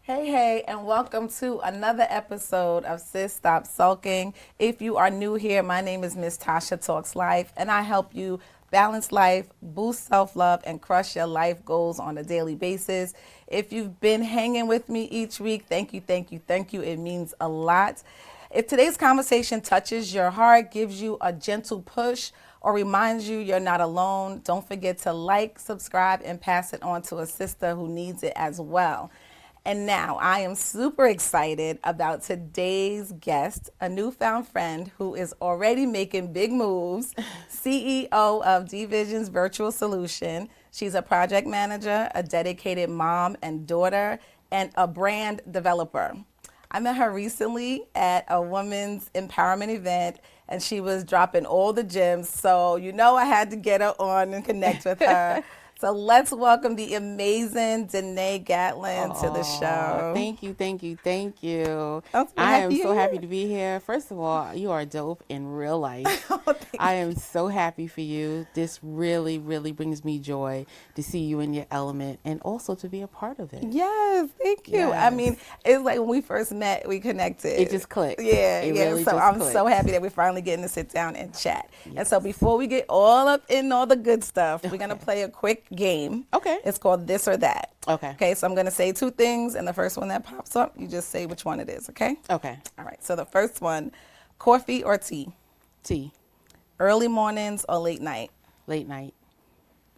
Hey, and welcome to another episode of Sis Stop Sulking. If you are new here, my name is Miss Tasha Talks Life, and I help you balance life, boost self-love, and crush your life goals on a daily basis. If you've been hanging with me each week, thank you. It means a lot. If today's conversation touches your heart, gives you a gentle push, or reminds you you're not alone, don't forget to like, subscribe, and pass it on to a sister who needs it as well. And now I am super excited about today's guest, a newfound friend who is already making big moves, CEO of D-Vision's Virtual Solution. She's a project manager, a dedicated mom and daughter, and a brand developer. I met her recently at a women's empowerment event, and she was dropping all the gems. So I had to get her on and connect with her. So let's welcome the amazing Denae Gatling to the show. Thank you. I am so happy to be here. First of all, you are dope in real life. I am so happy for you. This really, really brings me joy to see you in your element and also to be a part of it. Yes, thank you. Yes. I mean, it's like when we first met, we connected. It just clicked. Yeah. Really so just I'm clicked. so happy that we're finally getting to sit down and chat. Yes. And so before we get all up in all the good stuff, we're going to play a quick game. Okay. It's called This or That. Okay. Okay, so I'm going to say two things, and the first one that pops up, you just say which one it is, okay? Okay. All right, so the first one, coffee or tea? Tea. Early mornings or late night? Late night.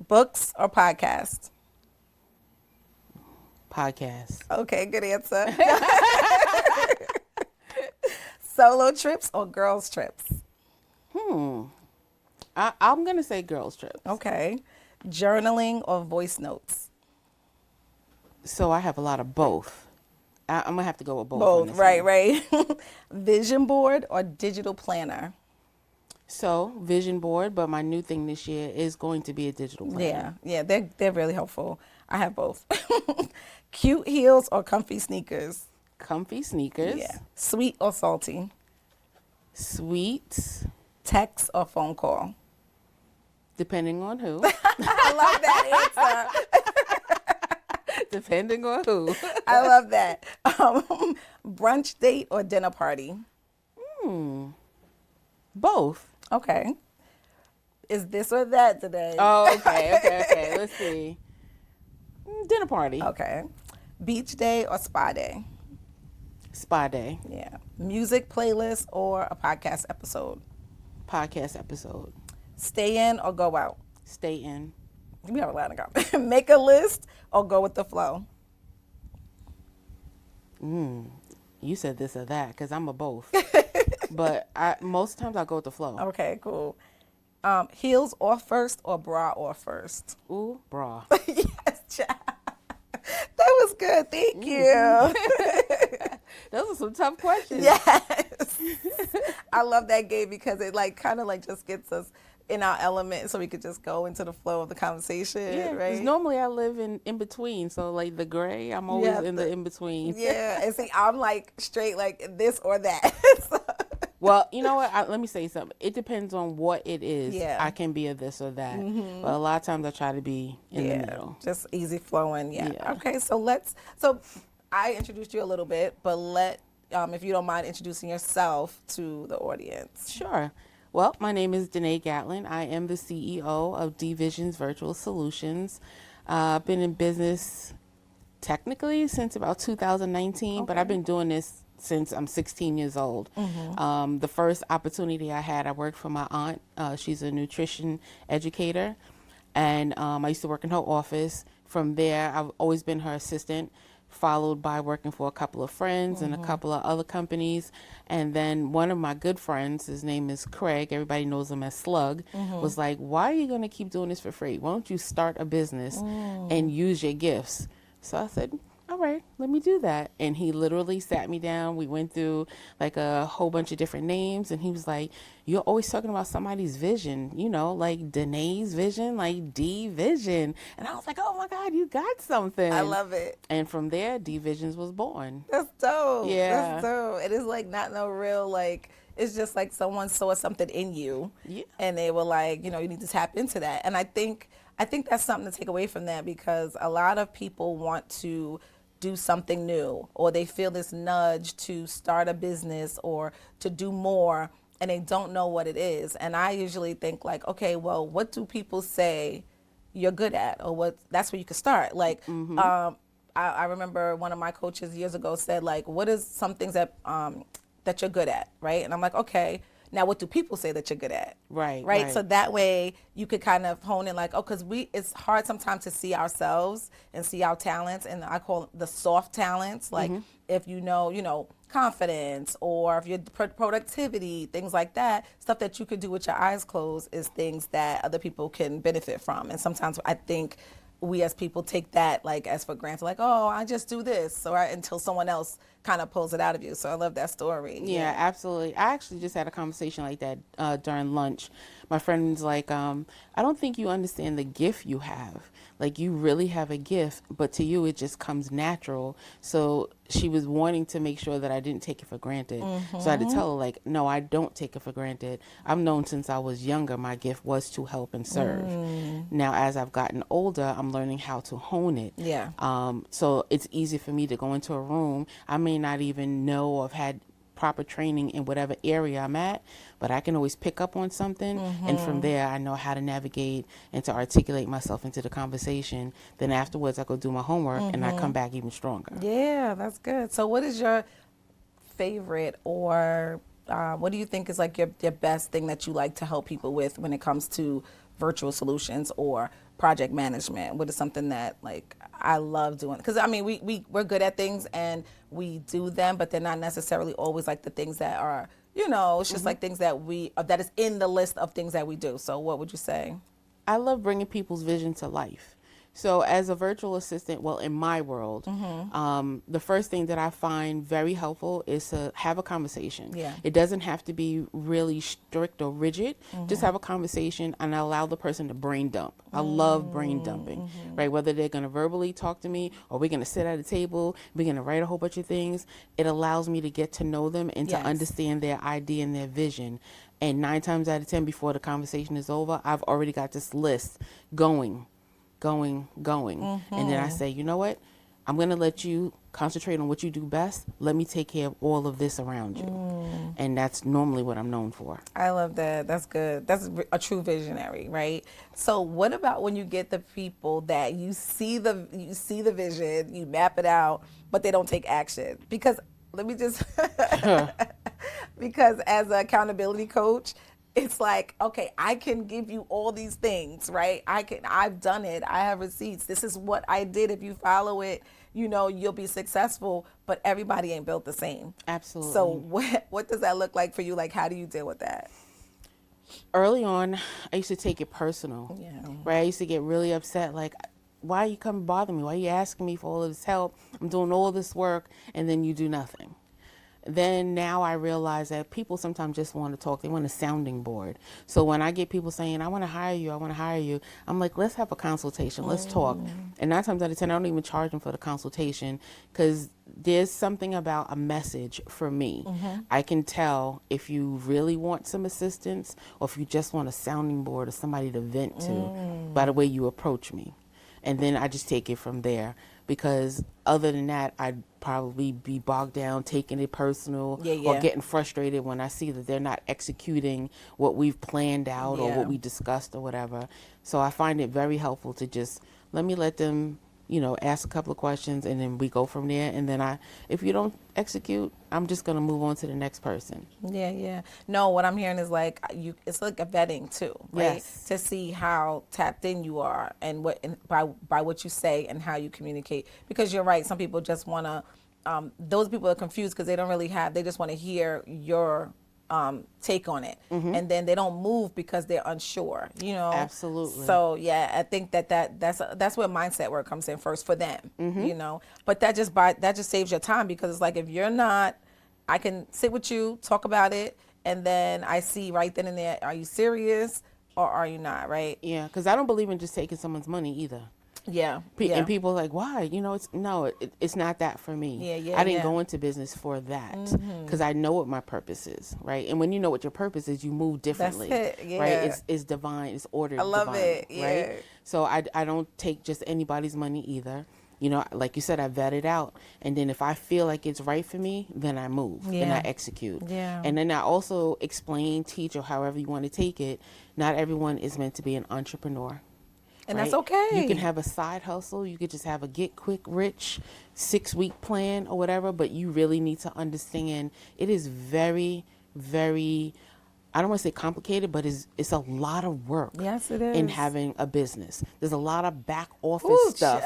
Books or podcast? Podcast. Okay, good answer. Solo trips or girls trips? I'm going to say girls trips. Okay. Journaling or voice notes? So I have a lot of both. I'm going to have to go with both. Both, right. Vision board or digital planner? So vision board, but my new thing this year is going to be a digital planner. Yeah, they're really helpful. I have both. Cute heels or comfy sneakers? Comfy sneakers. Yeah. Sweet or salty? Sweet. Text or phone call? Depending on who. I love that answer. Depending on who. I love that. Brunch date or dinner party? Both. Okay. Is this or that today? Oh, okay. Let's see. Dinner party. Okay. Beach day or spa day? Spa day. Yeah. Music playlist or a podcast episode? Podcast episode. Stay in or go out? Stay in. We have a lot to go. Make a list or go with the flow? You said this or that because I'm a both. But most times I go with the flow. Okay, cool. Heels off first or bra off first? Ooh, bra. Yes, child. That was good. Thank you. Those are some tough questions. Yes. I love that game because it kind of just gets us in our element so we could just go into the flow of the conversation, Yeah, right? because normally I live in between. So like the gray, I'm always in the in between. Yeah, and see, I'm straight this or that. So. Well, you know what? Let me say something. It depends on what it is. Yeah. I can be a this or that. But a lot of times I try to be in the middle. Just easy flowing. Yeah. Yeah. Okay, so I introduced you a little bit, but if you don't mind introducing yourself to the audience. Sure. Well, my name is Denae Gatling. I am the CEO of D-Vision's Virtual Solutions. I've been in business technically since about 2019, but I've been doing this since I'm 16 years old. The first opportunity I had, I worked for my aunt. She's a nutrition educator, and I used to work in her office. From there, I've always been her assistant, followed by working for a couple of friends and a couple of other companies. And then one of my good friends, his name is Craig, everybody knows him as Slug, was like, why are you going to keep doing this for free? Why don't you start a business and use your gifts? So I said, all right, let me do that. And he literally sat me down. We went through a whole bunch of different names. And he was like, you're always talking about somebody's vision, like Denae's vision, like D-Vision. And I was like, oh my God, you got something. I love it. And from there, D-Visions was born. That's dope. Yeah. That's dope. It is not no real it's just someone saw something in you. Yeah. And they were you need to tap into that. And I think that's something to take away from that because a lot of people want to do something new, or they feel this nudge to start a business or to do more, and they don't know what it is. And I usually think like, okay, well, what do people say you're good at, or what? That's where you can start. Like, I remember one of my coaches years ago said like, what is some things that that you're good at, right? And I'm like, okay, now what do people say that you're good at? Right. So that way you could kind of hone in like, oh, because it's hard sometimes to see ourselves and see our talents, and I call it the soft talents. Like if you know, confidence, or if your productivity, things like that, stuff that you could do with your eyes closed is things that other people can benefit from. And sometimes I think we as people take that like as for granted, like, oh, I just do this, or until someone else kind of pulls it out of you. So I love that story. Yeah, absolutely. I actually just had a conversation like that during lunch. My friend's like, I don't think you understand the gift you have. Like, you really have a gift, but to you it just comes natural. So she was wanting to make sure that I didn't take it for granted. So I had to tell her, like, no, I don't take it for granted. I've known since I was younger my gift was to help and serve. Now, as I've gotten older, I'm learning how to hone it. Yeah. So it's easy for me to go into a room. I may not even know or have had proper training in whatever area I'm at, but I can always pick up on something, and from there I know how to navigate and to articulate myself into the conversation. Then afterwards I go do my homework and I come back even stronger. Yeah, that's good. So what is your favorite, or what do you think is like your best thing that you like to help people with when it comes to virtual solutions or project management? What is something that like I love doing? Because I mean, we're good at things and we do them, but they're not necessarily always like the things that are, it's just like things that that is in the list of things that we do. So what would you say? I love bringing people's vision to life. So as a virtual assistant, well, in my world, the first thing that I find very helpful is to have a conversation. Yeah. It doesn't have to be really strict or rigid. Just have a conversation and allow the person to brain dump. I love brain dumping, right? Whether they're going to verbally talk to me or we're going to sit at a table, we're going to write a whole bunch of things. It allows me to get to know them and to understand their idea and their vision. And 9 times out of 10, before the conversation is over, I've already got this list going. And then I say, you know what? I'm going to let you concentrate on what you do best. Let me take care of all of this around you. And that's normally what I'm known for. I love that. That's good. That's a true visionary, right? So what about when you get the people that you see the vision, you map it out, but they don't take action? Because let me just because as an accountability coach, it's like, okay, I can give you all these things, right? I've done it. I have receipts. This is what I did. If you follow it, you'll be successful, but everybody ain't built the same. Absolutely. So what does that look like for you? Like, how do you deal with that? Early on, I used to take it personal. Yeah. Right? I used to get really upset. Like, why are you coming bother me? Why are you asking me for all of this help? I'm doing all this work and then you do nothing. Then now I realize that people sometimes just want to talk. They want a sounding board. So when I get people saying, I want to hire you, I'm like, let's have a consultation. Let's talk. And 9 times out of 10, I don't even charge them for the consultation because there's something about a message for me. I can tell if you really want some assistance or if you just want a sounding board or somebody to vent to by the way you approach me. And then I just take it from there. Because other than that, I'd probably be bogged down, taking it personal, or getting frustrated when I see that they're not executing what we've planned out or what we discussed or whatever. So I find it very helpful to just let them, ask a couple of questions and then we go from there. And then if you don't execute, I'm just going to move on to the next person. Yeah. No, what I'm hearing is like it's like a vetting too, right? Yes. To see how tapped in you are and by what you say and how you communicate. Because you're right, some people just want to, those people are confused because they don't really they just want to hear your take on it, and then they don't move because they're unsure. Absolutely. So yeah, I think that's where mindset work comes in first for them. But that just saves your time because it's like if you're not, I can sit with you, talk about it, and then I see right then and there, are you serious or are you not? Right? Yeah, because I don't believe in just taking someone's money either. Yeah. And people are like, why? It's not that for me. I didn't go into business for that because I know what my purpose is, right? And when you know what your purpose is, you move differently. That's it, right? It's divine. It's ordered. I love divine, it. Yeah. Right? So I don't take just anybody's money either. like you said, I vet it out. And then if I feel like it's right for me, then I move and I execute. Yeah. And then I also explain, teach, or however you want to take it. Not everyone is meant to be an entrepreneur. And right? that's okay. You can have a side hustle. You could just have a get quick rich 6-week plan or whatever, but you really need to understand it is very, very, I don't want to say complicated, but it's a lot of work. Yes, it is. In having a business. There's a lot of back office stuff.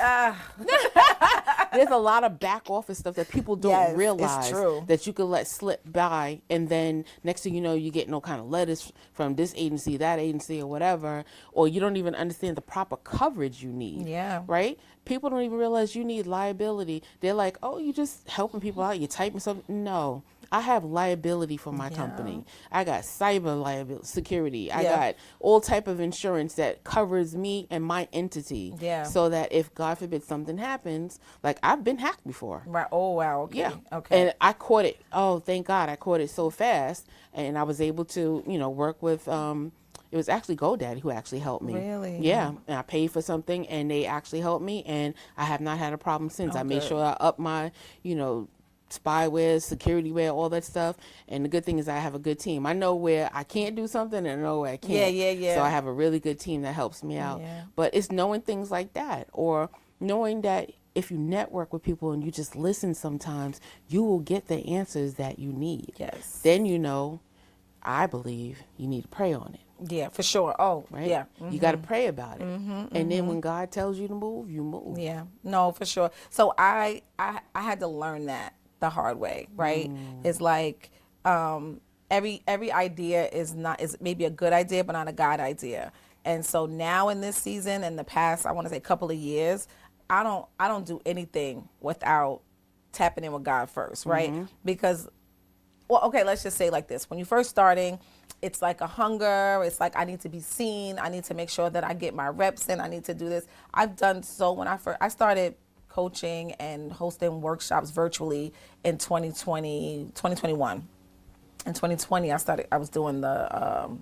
There's a lot of back office stuff that people don't realize that you could let slip by, and then next thing you know, you get no kind of letters from this agency, that agency, or whatever, or you don't even understand the proper coverage you need. Yeah. Right? People don't even realize you need liability. They're like, oh, you just helping people out, you typing something. No. I have liability for my company. I got cyber liability, security. I got all type of insurance that covers me and my entity. Yeah. So that if God forbid something happens, like I've been hacked before. Right. Oh wow. Okay. Yeah. Okay. And I caught it. Oh, thank God, I caught it so fast, and I was able to, work with. It was actually GoDaddy who actually helped me. Really? Yeah. And I paid for something, and they actually helped me, and I have not had a problem since. I made sure I upped my, spyware, security-ware, all that stuff. And the good thing is I have a good team. I know where I can't do something and I know where I can't. Yeah. So I have a really good team that helps me out. Yeah. But it's knowing things like that, or knowing that if you network with people and you just listen sometimes, you will get the answers that you need. Yes. Then I believe you need to pray on it. Yeah, for sure. Oh, right? yeah. You got to pray about it. And then when God tells you to move, you move. Yeah. No, for sure. So I had to learn that the hard way, right? It's like every idea is maybe a good idea, but not a God idea. And so now in this season, in the past, I want to say couple of years, I don't do anything without tapping in with God first, right? Because, well, okay, let's just say like this: when you're first starting, it's like a hunger. It's like I need to be seen. I need to make sure that I get my reps in. I need to do this. I've done so when I started coaching and hosting workshops virtually in 2021. In 2020, I was doing the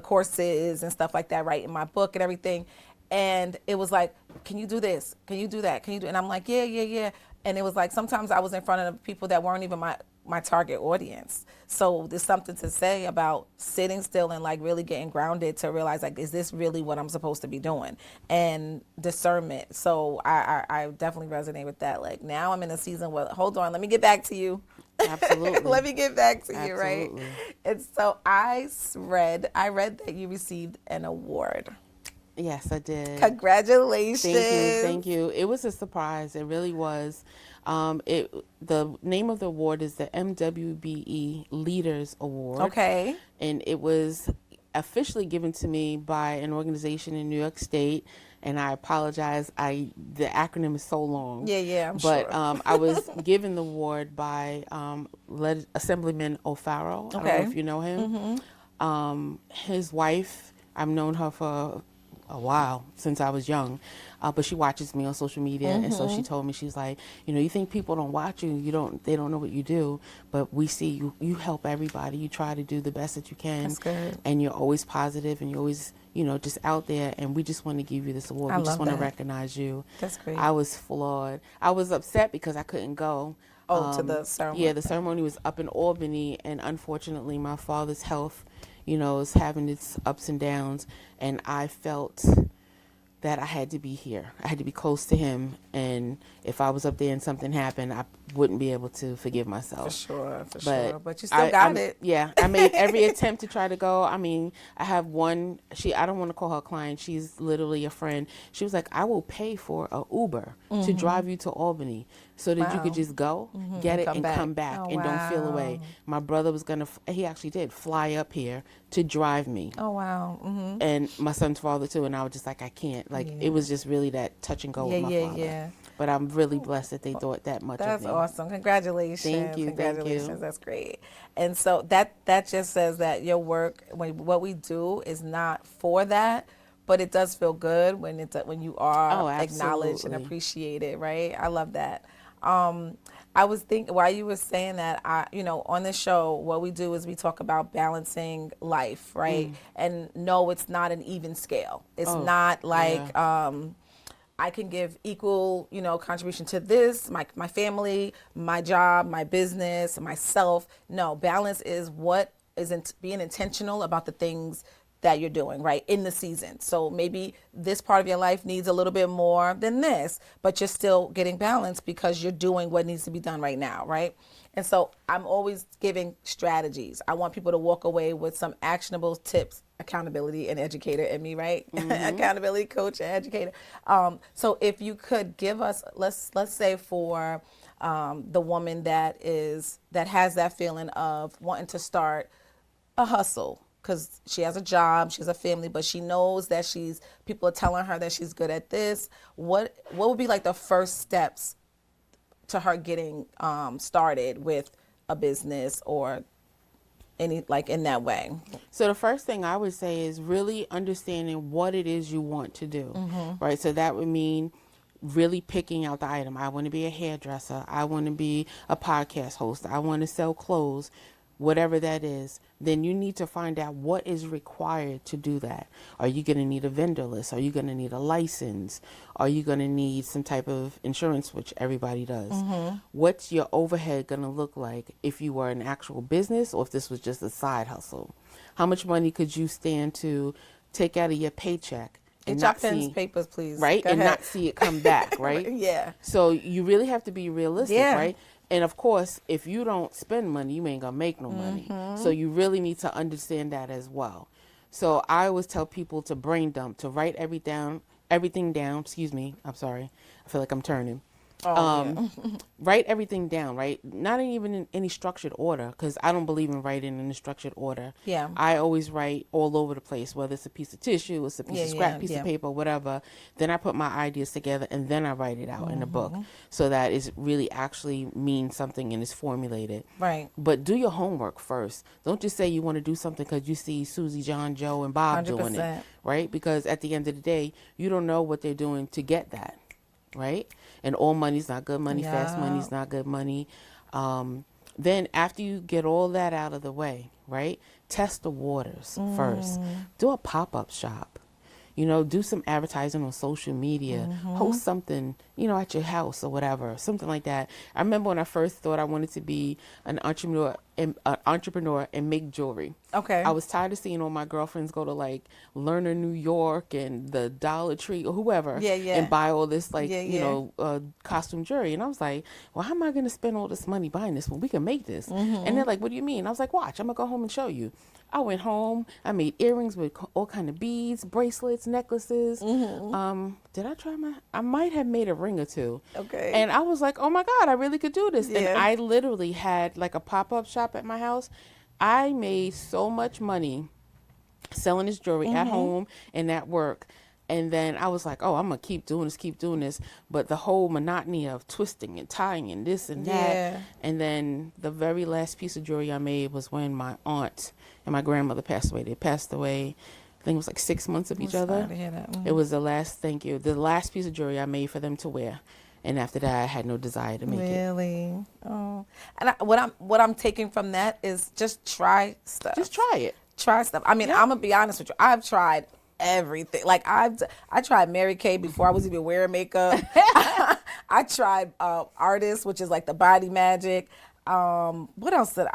courses and stuff like that, right, in my book and everything. And it was like, can you do this? Can you do that? Can you do? And I'm like, yeah. And it was like, sometimes I was in front of people that weren't even my target audience. So there's something to say about sitting still and like really getting grounded to realize, like, is this really what I'm supposed to be doing? And discernment. So I definitely resonate with that. Like, now I'm in a season where, hold on, let me get back to you. Absolutely. Let me get back to you, Absolutely. right? And so I read that you received an award. Yes, I did. Congratulations. Thank you. It was a surprise. It really was. The name of the award is the MWBE Leaders Award. Okay. And it was officially given to me by an organization in New York State. And I apologize. The acronym is so long. Yeah, I'm sure. But I was given the award by Assemblyman O'Farrell. I don't know if you know him. His wife, I've known her for a while, since I was young, but she watches me on social media, and so she told me, she's like, you think people don't watch you, they don't know what you do, but we see you help everybody, you try to do the best that you can. That's good. And you're always positive, and you're always just out there, and we just want to give you this award. We just want to recognize you. That's great. I was floored. I was upset because I couldn't go. To the ceremony. Yeah, the ceremony was up in Albany, and unfortunately my father's health is having its ups and downs, and I felt that I had to be here. I had to be close to him, and if I was up there and something happened, I wouldn't be able to forgive myself. For sure. But you still got it. Yeah, I made every attempt to try to go. I mean, I have one, I don't want to call her a client. She's literally a friend. She was like, I will pay for an Uber to drive you to Albany so that you could just go, get it, and come back, and don't feel away. My brother was he actually did fly up here to drive me. Oh, wow. And my son's father too, and I was just like, I can't. Like, it was just really that touch and go with my father. Yeah. But I'm really blessed that they thought that much of me. That's awesome. Congratulations. Thank you. Congratulations. Thank you. That's great. And so that just says that your work, what we do is not for that, but it does feel good when you are acknowledged and appreciated, right? I love that. I was thinking, while you were saying that, on this show, what we do is we talk about balancing life, right? And no, it's not an even scale. It's not like, I can give equal, contribution to this, my family, my job, my business, myself. No, balance is what isn't being intentional about the things that you're doing, right, in the season. So maybe this part of your life needs a little bit more than this, but you're still getting balance because you're doing what needs to be done right now, right? And so I'm always giving strategies. I want people to walk away with some actionable tips, accountability and educator in me, right? Accountability coach and educator. So if you could give us, let's say for the woman that has that feeling of wanting to start a hustle, because she has a job, she has a family, but she knows that people are telling her that she's good at this. What would be like the first steps to her getting started with a business or any, like, in that way? So the first thing I would say is really understanding what it is you want to do, right? So that would mean really picking out the item. I want to be a hairdresser. I want to be a podcast host. I want to sell clothes. Whatever that is, then you need to find out what is required to do that. Are you going to need a vendor list? Are you going to need a license? Are you going to need some type of insurance, which everybody does? What's your overhead going to look like if you were an actual business or if this was just a side hustle? How much money could you stand to take out of your paycheck and Get your not pens, see, papers, please. right? Go And ahead. not see it come back, right? Yeah. So you really have to be realistic, Yeah. right? And of course, if you don't spend money, you ain't gonna make no money. So you really need to understand that as well. So I always tell people to brain dump, to write everything down. Excuse me. I'm sorry. I feel like I'm turning. Write everything down, right? Not even in any structured order, because I don't believe in writing in a structured order. Yeah. I always write all over the place, whether it's a piece of tissue, it's a piece of scrap, piece of paper, whatever. Then I put my ideas together and then I write it out in a book so that it really actually means something and is formulated. Right. But do your homework first. Don't just say you want to do something because you see Susie, John, Joe, and Bob doing 100%. it, right? Because at the end of the day, you don't know what they're doing to get that. Right? And all money's not good money. Fast money's not good money. Then after you get all that out of the way, right? Test the waters first. Do a pop-up shop. Do some advertising on social media. Host something, at your house or whatever, something like that. I remember when I first thought I wanted to be an entrepreneur and make jewelry. Okay. I was tired of seeing all my girlfriends go to like Lerner, New York and the Dollar Tree or whoever and buy all this costume jewelry. And I was like, well, how am I going to spend all this money buying this when we can make this? And they're like, what do you mean? I was like, watch, I'm going to go home and show you. I went home. I made earrings with all kind of beads, bracelets, necklaces. Did I try I might have made a ring or two. Okay. And I was like, oh my God, I really could do this. Yeah. And I literally had like a pop-up shop at my house. I made so much money selling this jewelry at home and at work. And then I was like, oh, I'm going to keep doing this. But the whole monotony of twisting and tying and this and that. Yeah. And then the very last piece of jewelry I made was when my aunt and my grandmother passed away. They passed away, I think it was like 6 months of each other. Sorry to hear that. It was the last piece of jewelry I made for them to wear. And after that, I had no desire to make it. Really? Oh. And what I'm taking from that is just try stuff. Just try it. Try stuff. I mean, I'm gonna be honest with you. I've tried everything. Like I tried Mary Kay before I was even wearing makeup. I tried Artist, which is like the body magic. What else did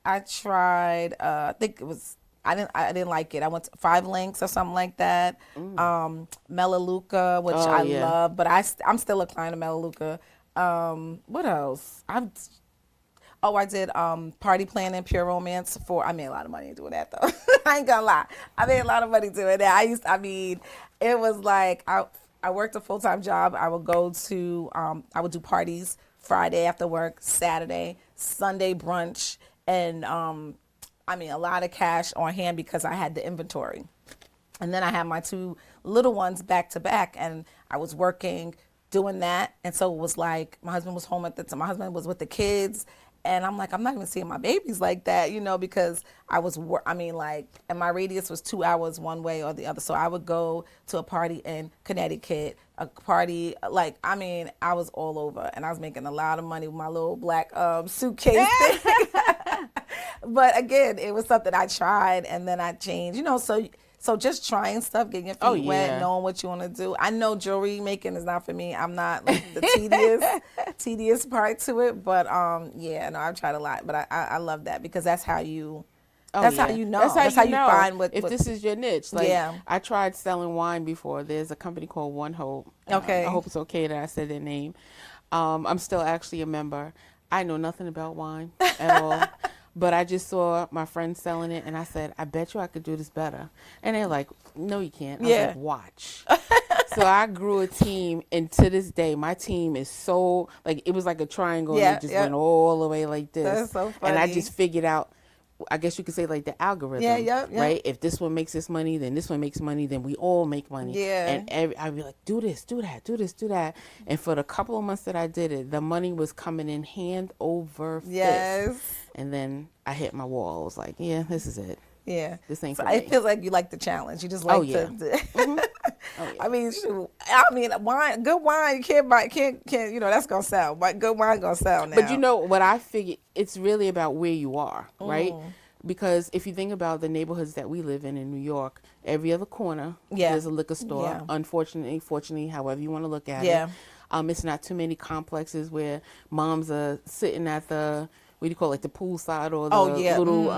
I tried? I think it was. I didn't like it. I went to 5 Links or something like that. Melaleuca, which I love, but I'm still a client of Melaleuca. What else? I did party planning, pure romance I made a lot of money doing that though. I ain't gonna lie. I made a lot of money doing that. It was like I worked a full-time job. I would go to I would do parties Friday after work, Saturday, Sunday brunch, and a lot of cash on hand because I had the inventory. And then I had my 2 little ones back to back, and I was working doing that. And so it was like my husband was home at the time. My husband was with the kids. And I'm like, I'm not even seeing my babies like that, because I was, and my radius was 2 hours one way or the other. So I would go to a party in Connecticut, a party, I was all over. And I was making a lot of money with my little black suitcase thing. But again, it was something I tried and then I changed, so So just trying stuff, getting your feet wet, knowing what you want to do. I know jewelry making is not for me. I'm not like the tedious part to it. But yeah, no, I've tried a lot. But I love that because that's how you. That's how you know. That's how you find what if this is your niche. Like, yeah. I tried selling wine before. There's a company called One Hope. Okay. I hope it's okay that I said their name. I'm still actually a member. I know nothing about wine at all. But I just saw my friends selling it, and I said, I bet you I could do this better. And they're like, no, you can't. I was like, watch. So I grew a team, and to this day, my team is so, like, it was like a triangle, and it just went all the way like this. That's so funny. And I just figured out, I guess you could say, like, the algorithm, right? If this one makes this money, then this one makes money, then we all make money. Yeah. And I'd be like, do this, do that, do this, do that. And for the couple of months that I did it, the money was coming in hand over fist. Yes. And then I hit my wall. I was like, yeah, this is it. Yeah. This ain't so for me. It feels like you like the challenge. You just like I mean, shoot. Wine, good wine, you can't buy, can't, you know, that's going to sell. But good wine going to sell now. But you know what I figured? It's really about where you are, right? Because if you think about the neighborhoods that we live in New York, every other corner there's a liquor store. Yeah. Unfortunately, fortunately, however you want to look at it. It's not too many complexes where moms are sitting at the, what do you call it, the poolside or the little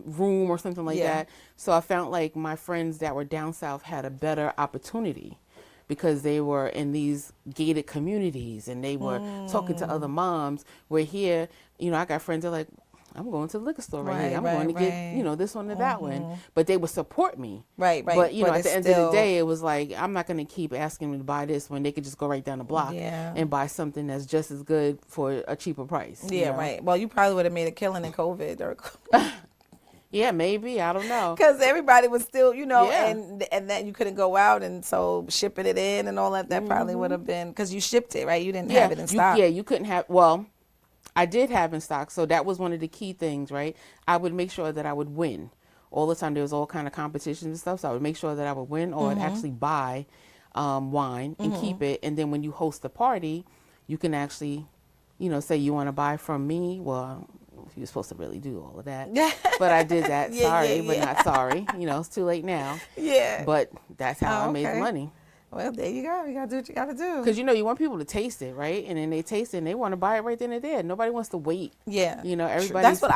room or something like that. So I found like my friends that were down south had a better opportunity because they were in these gated communities and they were talking to other moms. Where here, you know, I got friends that are like, I'm going to the liquor store right here. I'm going to get, you know, this one or that one. But they would support me. Right. But, you know, at the end of the day, it was like, I'm not going to keep asking them to buy this when they could just go right down the block and buy something that's just as good for a cheaper price. Yeah, you know? right. Well, you probably would have made a killing in COVID. Yeah, maybe. I don't know. Because everybody was still, you know, and then you couldn't go out. And so shipping it in and all that probably would have been, because you shipped it, right? You didn't have it in stock. You couldn't have, well, I did have in stock, so that was one of the key things, right? I would make sure that I would win. All the time there was all kind of competitions and stuff, so I would make sure that I would win or I'd actually buy wine and keep it. And then when you host a party, you can actually, you know, say you want to buy from me. Well, you're supposed to really do all of that. But I did that. But not sorry. You know, it's too late now. Yeah. But that's how I made the money. Well, there you go. You got to do what you got to do. Because, you know, you want people to taste it, right? And then they taste it and they want to buy it right then and there. Nobody wants to wait. Yeah. You know, everybody's that's what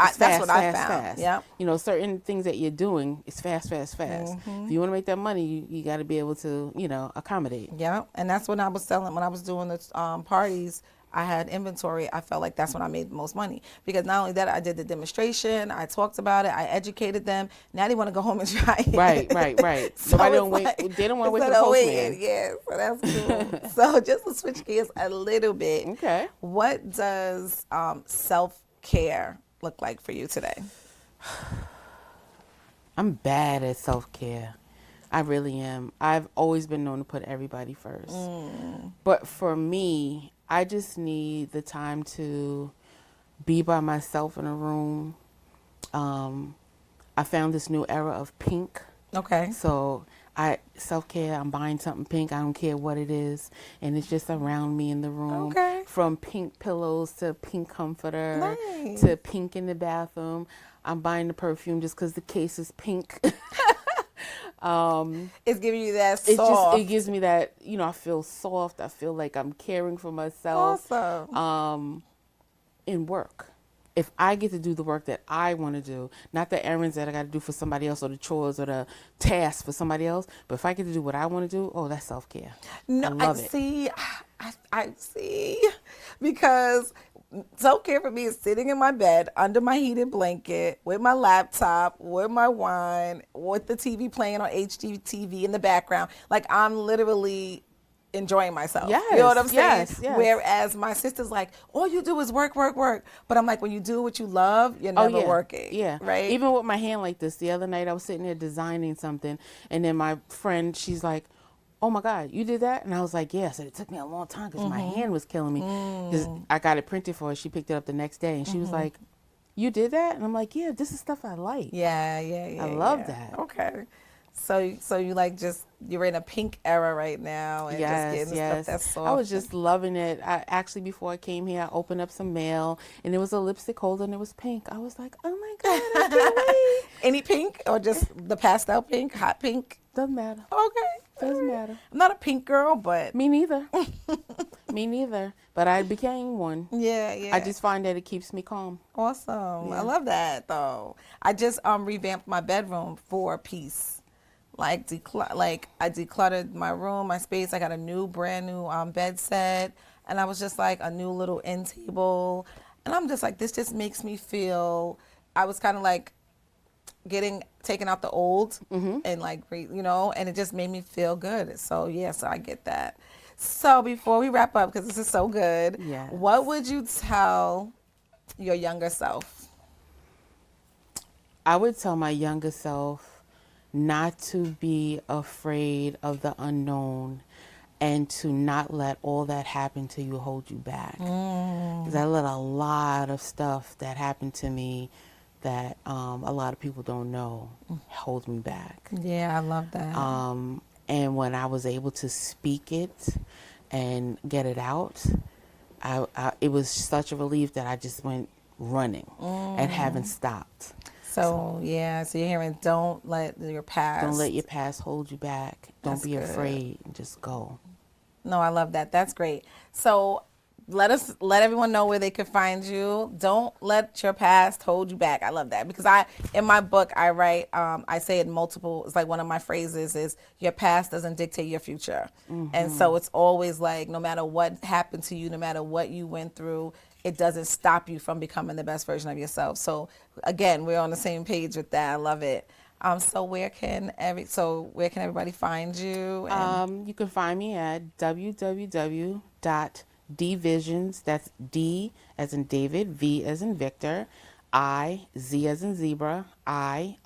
I found. Fast. Yeah. You know, certain things that you're doing is fast. If you want to make that money, you got to be able to, you know, accommodate. Yeah. And that's when I was selling, when I was doing the parties, I had inventory. I felt like that's when I made the most money, because not only that, I did the demonstration, I talked about it, I educated them. Now they want to go home and try it. Right. So they don't want to wait for the postman. Yeah, so that's cool. So just to switch gears a little bit. Okay. What does self-care look like for you today? I'm bad at self-care. I really am. I've always been known to put everybody first. But for me, I just need the time to be by myself in a room. I found this new era of pink. Okay. So self-care, I'm buying something pink. I don't care what it is. And it's just around me in the room. Okay. From pink pillows to pink comforter Nice. to pink in the bathroom. I'm buying the perfume just because the case is pink. It's giving you that soft. It gives me that, you know, I feel soft. I feel like I'm caring for myself. Awesome. In work. If I get to do the work that I want to do, not the errands that I got to do for somebody else or the chores or the tasks for somebody else, but if I get to do what I want to do, oh, that's self-care. No, I love it. See, I see, because self-care for me is sitting in my bed under my heated blanket with my laptop, with my wine, with the TV playing on HGTV in the background. Like, I'm literally enjoying myself. Yes, you know what I'm saying? yes. Whereas my sister's like, all you do is work. But I'm like, when you do what you love, you're never working. Yeah. Right? Even with my hand like this, the other night I was sitting there designing something, and then my friend, she's like, oh my God, you did that? And I was like, yes. And it took me a long time because my hand was killing me. Because I got it printed for her. She picked it up the next day, and she was like, you did that? And I'm like, yeah, this is stuff I like. Yeah. I love that. Okay. So you like you're in a pink era right now and just Yes, getting yes. stuff that's soft. I was just loving it. I actually, before I came here, I opened up some mail, and it was a lipstick holder, and it was pink. I was like, oh my God, I can't wait. Any pink or just the pastel pink, hot pink? Doesn't matter. Okay. Doesn't matter. I'm not a pink girl, but Me neither. Me neither. But I became one. yeah. I just find that it keeps me calm. Awesome. Yeah. I love that though. I just revamped my bedroom for peace. Like I decluttered my room, my space. I got a brand new bed set, and I was just like a new little end table, and I'm just like, this just makes me feel. I was kind of like taking out the old and like and it just made me feel good. So so I get that. So before we wrap up, because this is so good, Yes. what would you tell your younger self? I would tell my younger self not to be afraid of the unknown and to not let all that happen to you hold you back. Because I let a lot of stuff that happened to me that a lot of people don't know hold me back. Yeah, I love that. And when I was able to speak it and get it out, it was such a relief that I just went running and haven't stopped. So you're hearing, don't let your past. Don't let your past hold you back. Don't That's be good. afraid. Just go. No, I love that. That's great. So let everyone know where they can find you. Don't let your past hold you back. I love that because in my book I write, I say it multiple. It's like one of my phrases is your past doesn't dictate your future, and so it's always like no matter what happened to you, no matter what you went through, it doesn't stop you from becoming the best version of yourself. So again, we're on the same page with that. I love it. So where can everybody find you? You can find me at www.dvisions. That's D as in David, V as in Victor, I, Z as in zebra, IONS.com.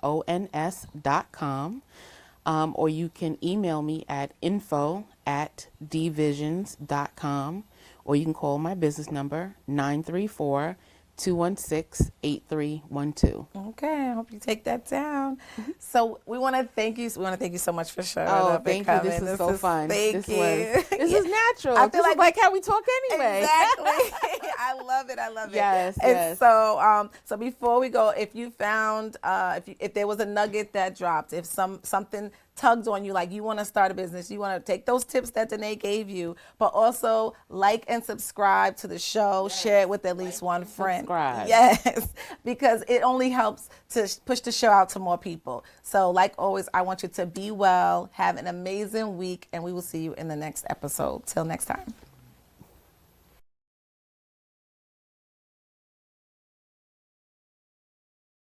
Or you can email me at info@dvisions.com. Or you can call my business number, 934-216-8312. Okay, I hope you take that down. So we want to thank you. We want to thank you so much for showing up. Thank and you. coming. This is so fun. Thank you. This is natural. I feel This is like how we talk anyway. Exactly. I love it. Yes, And yes. so, so before we go, if you found, if there was a nugget that dropped, if something tugged on you, like you want to start a business, you want to take those tips that Dene gave you, but also like and subscribe to the show, share it with at least one friend. Subscribe. Yes, because it only helps to push the show out to more people. So like always, I want you to be well, have an amazing week, and we will see you in the next episode. Till next time.